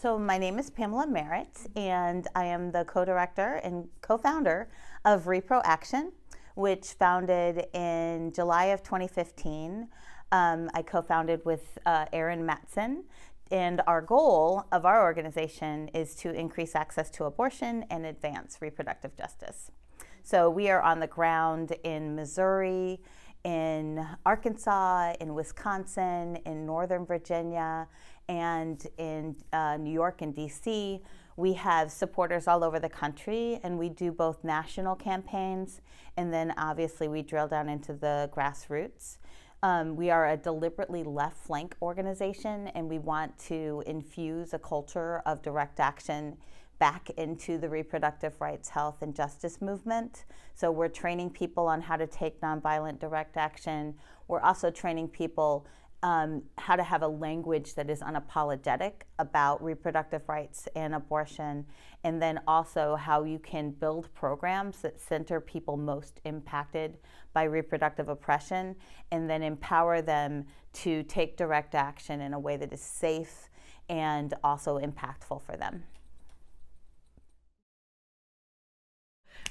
So my name is Pamela Merritt, and I am the co-director and co-founder of Reproaction, which founded in July of 2015. I co-founded with Erin Matson, and our goal of our organization is to increase access to abortion and advance reproductive justice. So we are on the ground in Missouri, in Arkansas, in Wisconsin, in Northern Virginia, and in New York and DC. We have supporters all over the country, and we do both national campaigns, and then obviously we drill down into the grassroots. We are a deliberately left flank organization, and we want to infuse a culture of direct action back into the reproductive rights, health, and justice movement. So we're training people on how to take nonviolent direct action. We're also training people how to have a language that is unapologetic about reproductive rights and abortion, and then also how you can build programs that center people most impacted by reproductive oppression, and then empower them to take direct action in a way that is safe and also impactful for them.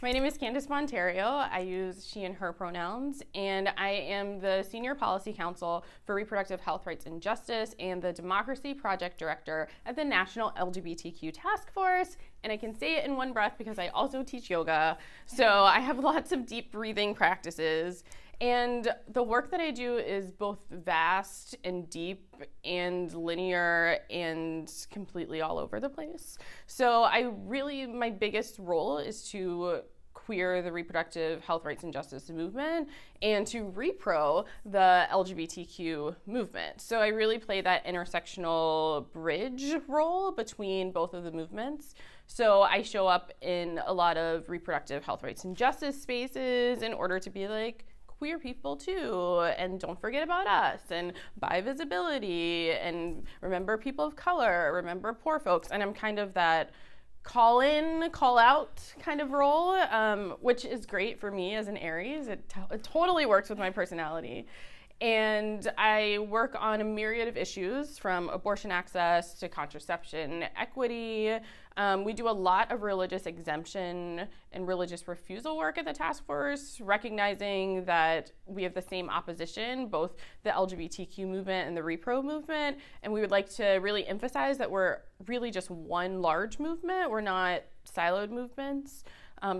My name is Candace Bond-Theriault. I use she and her pronouns, and I am the Senior Policy Counsel for Reproductive Health, Rights, and Justice and the Democracy Project Director at the National LGBTQ Task Force. And I can say it in one breath because I also teach yoga. So I have lots of deep breathing practices. And the work that I do is both vast and deep and linear and completely all over the place. So my biggest role is to queer the reproductive health, rights, and justice movement and to repro the LGBTQ movement. So I really play that intersectional bridge role between both of the movements. So I show up in a lot of reproductive health, rights, and justice spaces in order to be like, queer people too, and don't forget about us, and buy visibility, and remember people of color, remember poor folks. And I'm kind of that call in, call out kind of role, which is great for me as an Aries. It totally works with my personality. And I work on a myriad of issues from abortion access to contraception equity. We do a lot of religious exemption and religious refusal work at the task force, recognizing that we have the same opposition, both the LGBTQ movement and the repro movement. And we would like to really emphasize that we're really just one large movement. We're not siloed movements.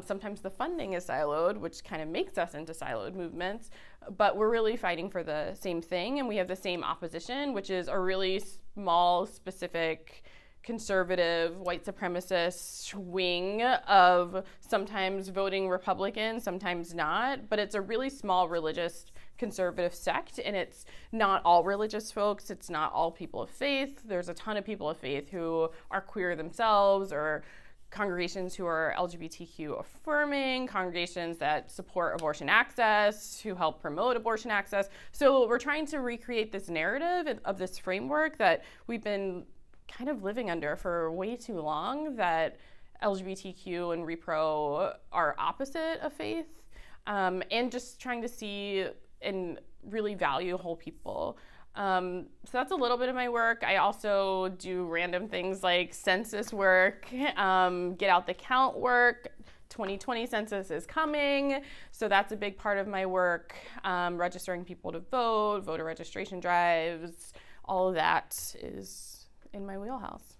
Sometimes the funding is siloed, which kind of makes us into siloed movements, but we're really fighting for the same thing, and we have the same opposition, which is a really small, specific, conservative, white supremacist wing of sometimes voting Republican, sometimes not, but it's a really small religious conservative sect, and it's not all religious folks, it's not all people of faith. There's a ton of people of faith who are queer themselves, or congregations who are LGBTQ affirming, congregations that support abortion access, who help promote abortion access. So we're trying to recreate this narrative of this framework that we've been kind of living under for way too long, that LGBTQ and repro are opposite of faith, and just trying to see and really value whole people. So that's a little bit of my work. I also do random things like census work, get out the count work. 2020 census is coming, so that's a big part of my work. Registering people to vote, voter registration drives, all of that is in my wheelhouse.